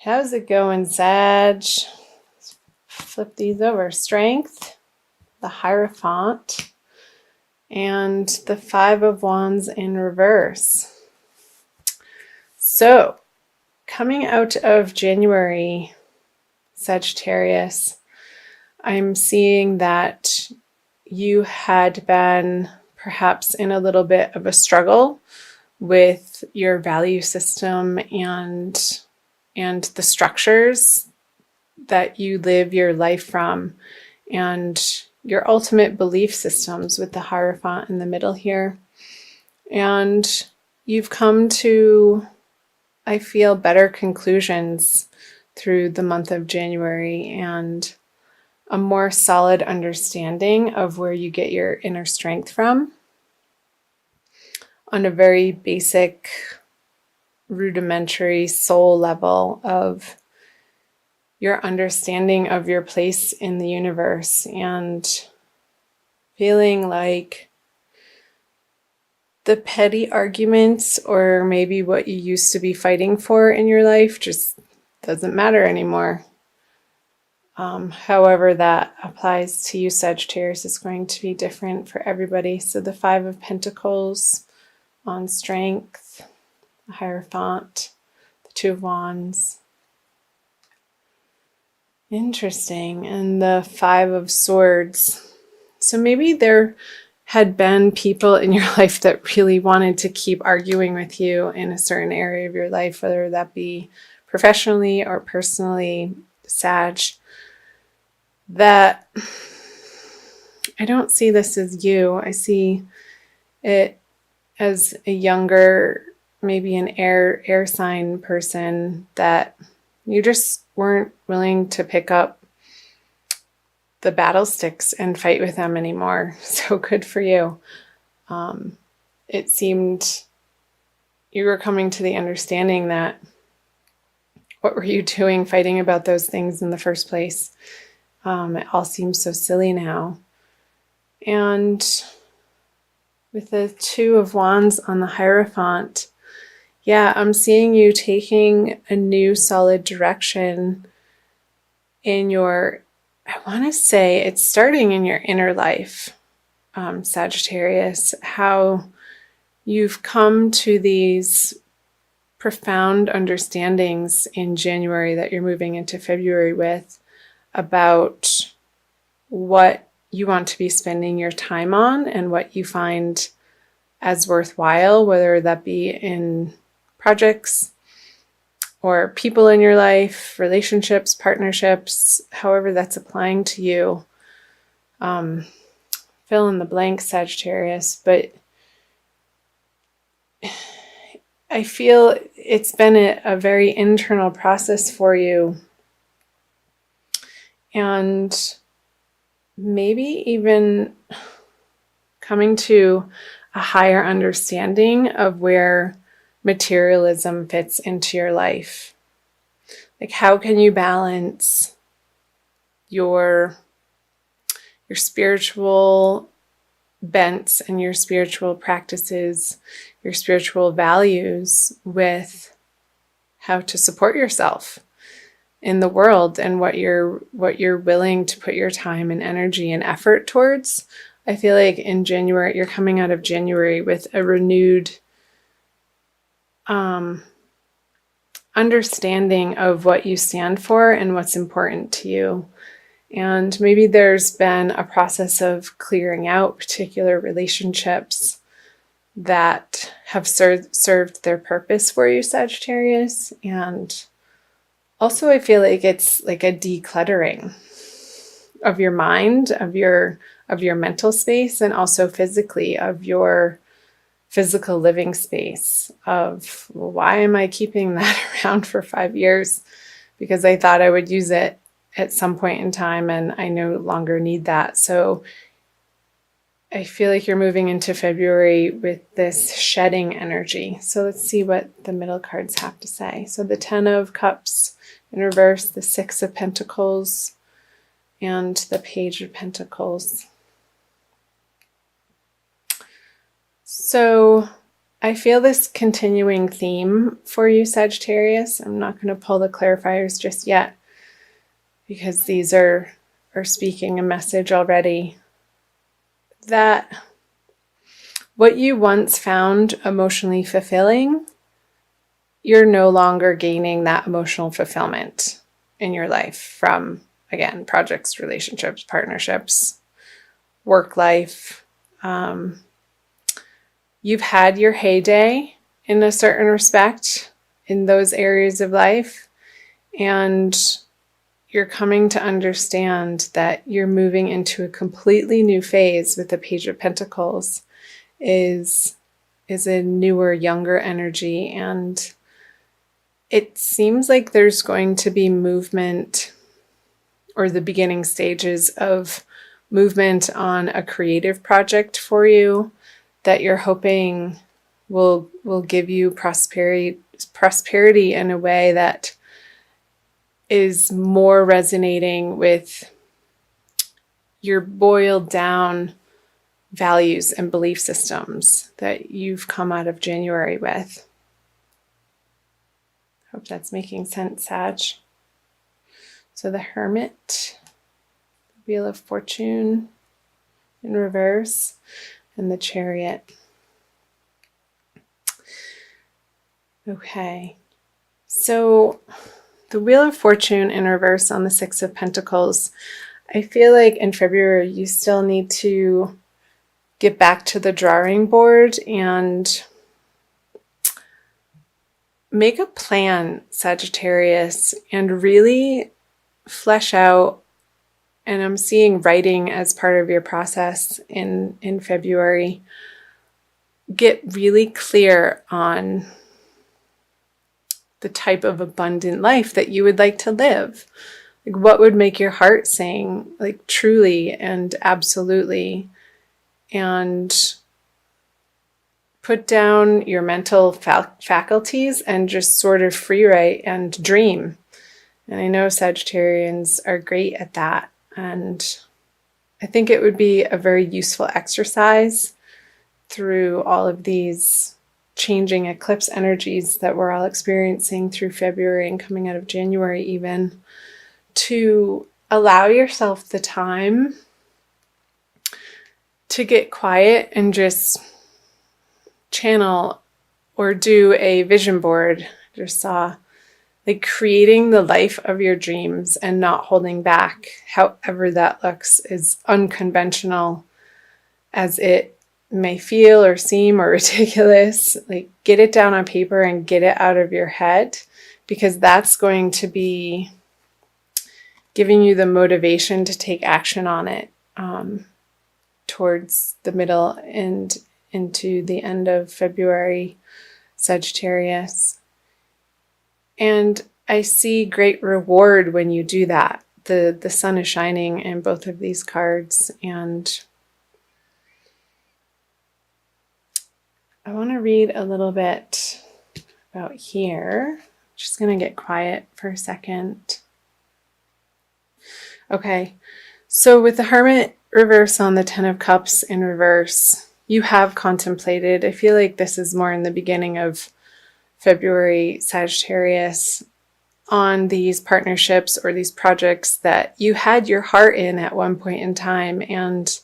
How's it going, Sag? Flip these over. Strength, the Hierophant, and the Five of Wands in reverse. So, coming out of January, Sagittarius, I'm seeing that you had been perhaps in a little bit of a struggle with your value system and the structures that you live your life from, and your ultimate belief systems with the Hierophant in the middle here. And you've come to, I feel, better conclusions through the month of January and a more solid understanding of where you get your inner strength from on a very basic, rudimentary soul level of your understanding of your place in the universe, and feeling like the petty arguments or maybe what you used to be fighting for in your life just doesn't matter anymore. However that applies to you, Sagittarius, is going to be different for everybody. So the Five of Pentacles on strength, the Hierophant, the Two of Wands. Interesting. And the Five of Swords. So maybe there had been people in your life that really wanted to keep arguing with you in a certain area of your life, whether that be professionally or personally, Sag, that I don't see this as you. I see it as a younger, maybe an air sign person that you just weren't willing to pick up the battle sticks and fight with them anymore. So good for you. It seemed you were coming to the understanding that what were you doing fighting about those things in the first place? It all seems so silly now. And with the Two of Wands on the Hierophant, yeah, I'm seeing you taking a new solid direction in your, I want to say it's starting in your inner life, Sagittarius, how you've come to these profound understandings in January that you're moving into February with about what you want to be spending your time on and what you find as worthwhile, whether that be in projects or people in your life, relationships, partnerships, however that's applying to you. Fill in the blank, Sagittarius, but I feel it's been a very internal process for you. And maybe even coming to a higher understanding of where materialism fits into your life. Like, how can you balance your spiritual bents and your spiritual practices, your spiritual values, with how to support yourself in the world and what you're willing to put your time and energy and effort towards. I feel like in January, you're coming out of January with a renewed understanding of what you stand for and what's important to you. And maybe there's been a process of clearing out particular relationships that have served their purpose for you, Sagittarius. And also, I feel like it's like a decluttering of your mind, of your mental space, and also physically of your physical living space of, well, why am I keeping that around for 5 years? Because I thought I would use it at some point in time and I no longer need that. So I feel like you're moving into February with this shedding energy. So let's see what the middle cards have to say. So the Ten of Cups in reverse, the Six of Pentacles, and the Page of Pentacles. So I feel this continuing theme for you, Sagittarius. I'm not going to pull the clarifiers just yet because these are speaking a message already. That what you once found emotionally fulfilling, you're no longer gaining that emotional fulfillment in your life from, again, projects, relationships, partnerships, work life. You've had your heyday in a certain respect in those areas of life, and you're coming to understand that you're moving into a completely new phase with the Page of Pentacles is a newer, younger energy, and it seems like there's going to be movement or the beginning stages of movement on a creative project for you that you're hoping will give you prosperity in a way that is more resonating with your boiled down values and belief systems that you've come out of January with. Hope that's making sense, Sag. So the Hermit, Wheel of Fortune in reverse, and the Chariot. Okay, so the Wheel of Fortune in reverse on the Six of Pentacles, I feel like in February you still need to get back to the drawing board and make a plan, Sagittarius, and really flesh out, and I'm seeing writing as part of your process in February. Get really clear on the type of abundant life that you would like to live. Like, what would make your heart sing, like, truly and absolutely, and put down your mental faculties and just sort of free write and dream. And I know Sagittarians are great at that, and I think it would be a very useful exercise through all of these changing eclipse energies that we're all experiencing through February and coming out of January even, to allow yourself the time to get quiet and just channel or do a vision board. I just saw, like, creating the life of your dreams and not holding back, however that looks, as unconventional as it may feel or seem or ridiculous. Like, get it down on paper and get it out of your head, because that's going to be giving you the motivation to take action on it towards the middle and into the end of February, Sagittarius. And I see great reward when you do that. The sun is shining in both of these cards, and I want to read a little bit about here. Just going to get quiet for a second. Okay, so with the Hermit reverse on the Ten of Cups in reverse, you have contemplated, I feel like this is more in the beginning of February, Sagittarius, on these partnerships or these projects that you had your heart in at one point in time, and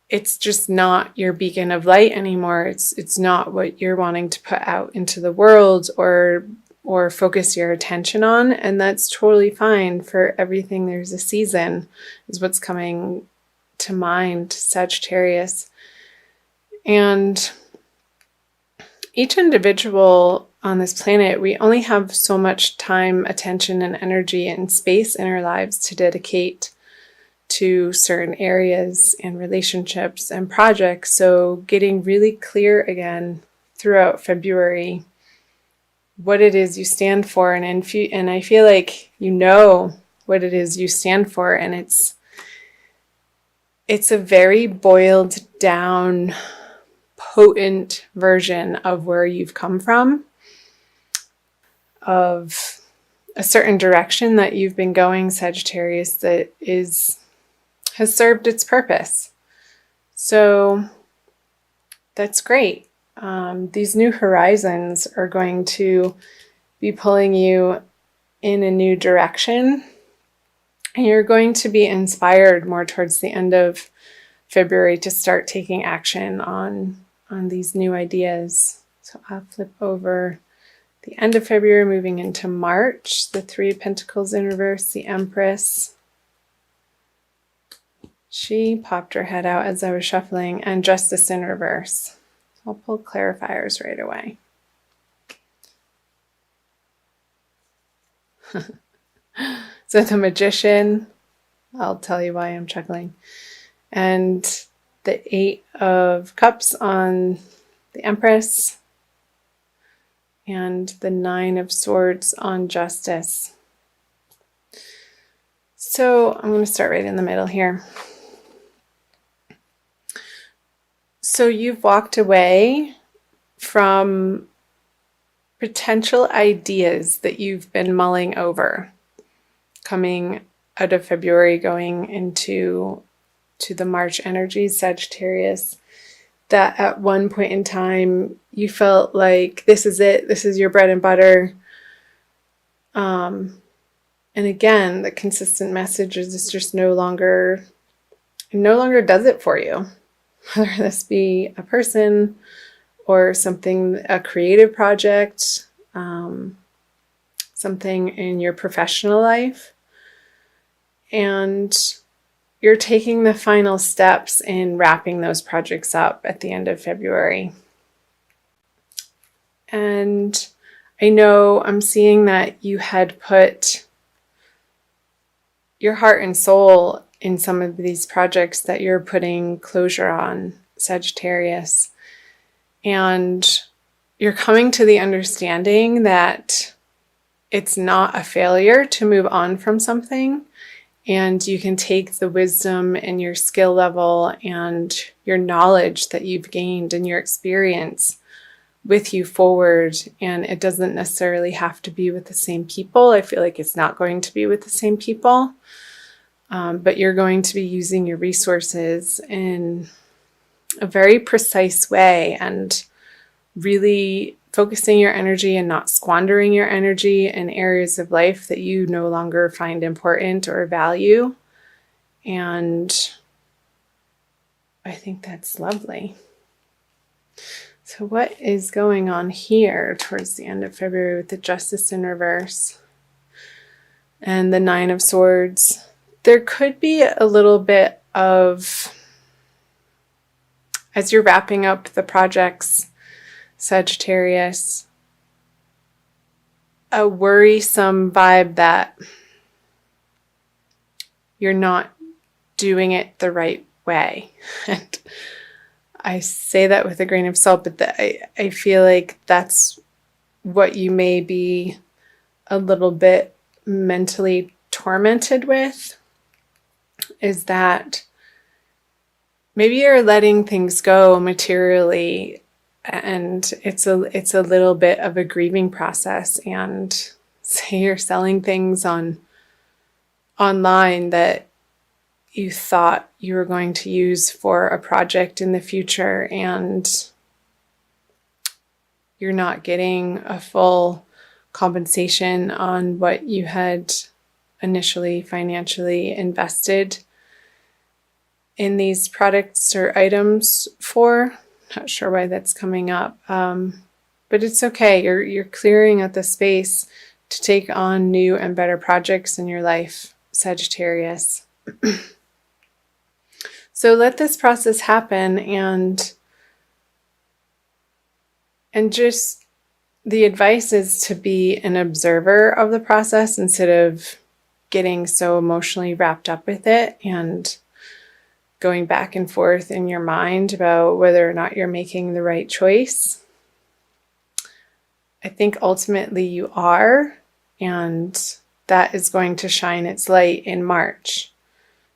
it's just not your beacon of light anymore. It's not what you're wanting to put out into the world or focus your attention on, and that's totally fine. For everything there's a season is what's coming to mind, Sagittarius. And each individual on this planet, we only have so much time, attention, and energy and space in our lives to dedicate to certain areas and relationships and projects. So getting really clear again throughout February what it is you stand for, and I feel like you know what it is you stand for, and it's a very boiled down, potent version of where you've come from, of a certain direction that you've been going, Sagittarius, that has served its purpose. So that's great. these new horizons are going to be pulling you in a new direction. And you're going to be inspired more towards the end of February to start taking action on these new ideas. So I'll flip over the end of February, moving into March, the Three of Pentacles in reverse, the Empress. She popped her head out as I was shuffling, and Justice in reverse. I'll pull clarifiers right away. So the Magician, I'll tell you why I'm chuckling. And the Eight of Cups on the Empress. And the Nine of Swords on Justice. So I'm going to start right in the middle here. So you've walked away from potential ideas that you've been mulling over, coming out of February, going into the March energies, Sagittarius, that at one point in time you felt like this is it, this is your bread and butter. And again, the consistent message is it's just no longer does it for you. Whether this be a person or something, a creative project, something in your professional life. And you're taking the final steps in wrapping those projects up at the end of February. And I know I'm seeing that you had put your heart and soul in some of these projects that you're putting closure on, Sagittarius. And you're coming to the understanding that it's not a failure to move on from something. And you can take the wisdom and your skill level and your knowledge that you've gained and your experience with you forward. And it doesn't necessarily have to be with the same people. I feel like it's not going to be with the same people. But you're going to be using your resources in a very precise way and really focusing your energy and not squandering your energy in areas of life that you no longer find important or value. And I think that's lovely. So what is going on here towards the end of February with the Justice in reverse and the Nine of Swords? There could be a little bit of, as you're wrapping up the projects, Sagittarius, a worrisome vibe that you're not doing it the right way. And I say that with a grain of salt, but I feel like that's what you may be a little bit mentally tormented with, is that maybe you're letting things go materially, and it's a little bit of a grieving process. And say you're selling things online that you thought you were going to use for a project in the future, and you're not getting a full compensation on what you had initially financially invested in these products or items for. Not sure why that's coming up, but it's okay. You're clearing out the space to take on new and better projects in your life, Sagittarius. So let this process happen, and just the advice is to be an observer of the process instead of getting so emotionally wrapped up with it and going back and forth in your mind about whether or not you're making the right choice. I think ultimately you are, and that is going to shine its light in March.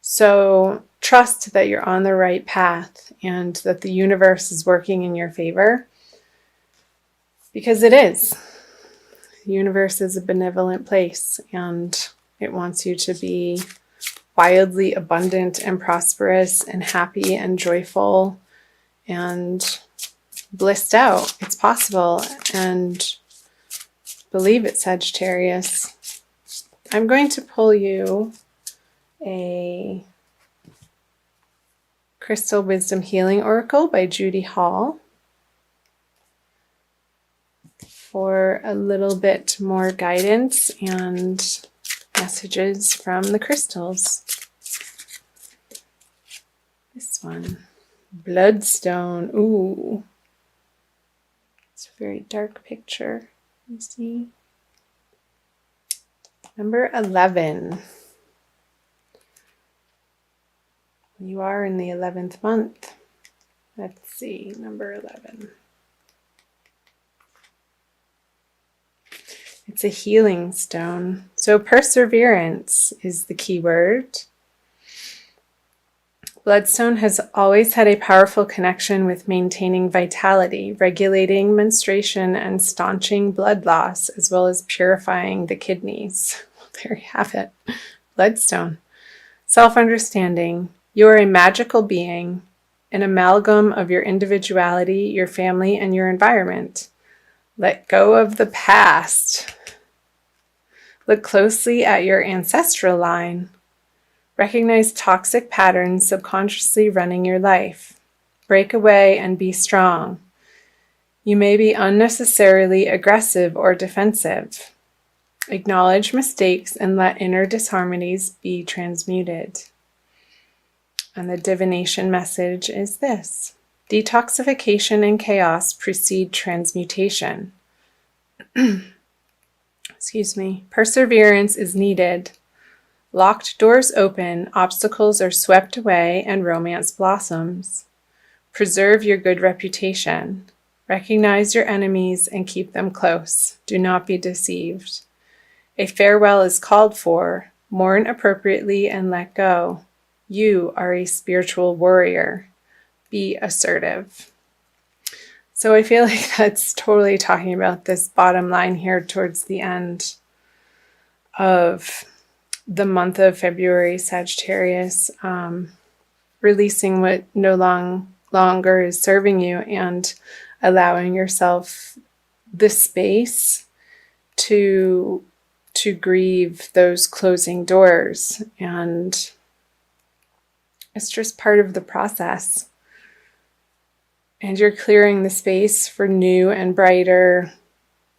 So trust that you're on the right path and that the universe is working in your favor, because it is. The universe is a benevolent place, and it wants you to be wildly abundant and prosperous and happy and joyful and blissed out. It's possible. And believe it, Sagittarius. I'm going to pull you a Crystal Wisdom Healing Oracle by Judy Hall for a little bit more guidance and messages from the crystals. This one, Bloodstone. Ooh, it's a very dark picture. You see, number 11. You are in the 11th month. Let's see, number 11. It's a healing stone. So perseverance is the key word. Bloodstone has always had a powerful connection with maintaining vitality, regulating menstruation, and staunching blood loss, as well as purifying the kidneys. Well, there you have it. Bloodstone. Self-understanding. You are a magical being, an amalgam of your individuality, your family, and your environment. Let go of the past. Look closely at your ancestral line. Recognize toxic patterns subconsciously running your life. Break away and be strong. You may be unnecessarily aggressive or defensive. Acknowledge mistakes and let inner disharmonies be transmuted. And the divination message is this: detoxification and chaos precede transmutation. Excuse me. Perseverance is needed. Locked doors open, obstacles are swept away, and romance blossoms. Preserve your good reputation. Recognize your enemies and keep them close. Do not be deceived. A farewell is called for. Mourn appropriately and let go. You are a spiritual warrior. Be assertive. So I feel like that's totally talking about this bottom line here towards the end of the month of February, Sagittarius, releasing what no longer is serving you and allowing yourself the space to grieve those closing doors. And it's just part of the process. And you're clearing the space for new and brighter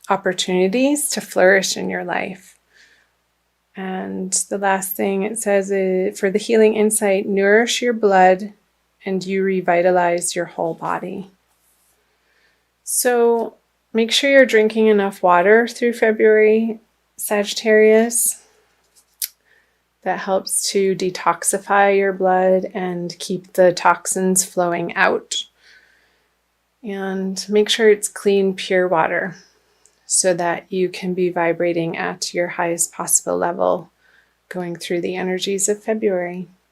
opportunities to flourish in your life. And the last thing it says is, for the healing insight, nourish your blood and you revitalize your whole body. So make sure you're drinking enough water through February, Sagittarius. That helps to detoxify your blood and keep the toxins flowing out. And make sure it's clean, pure water so that you can be vibrating at your highest possible level going through the energies of February.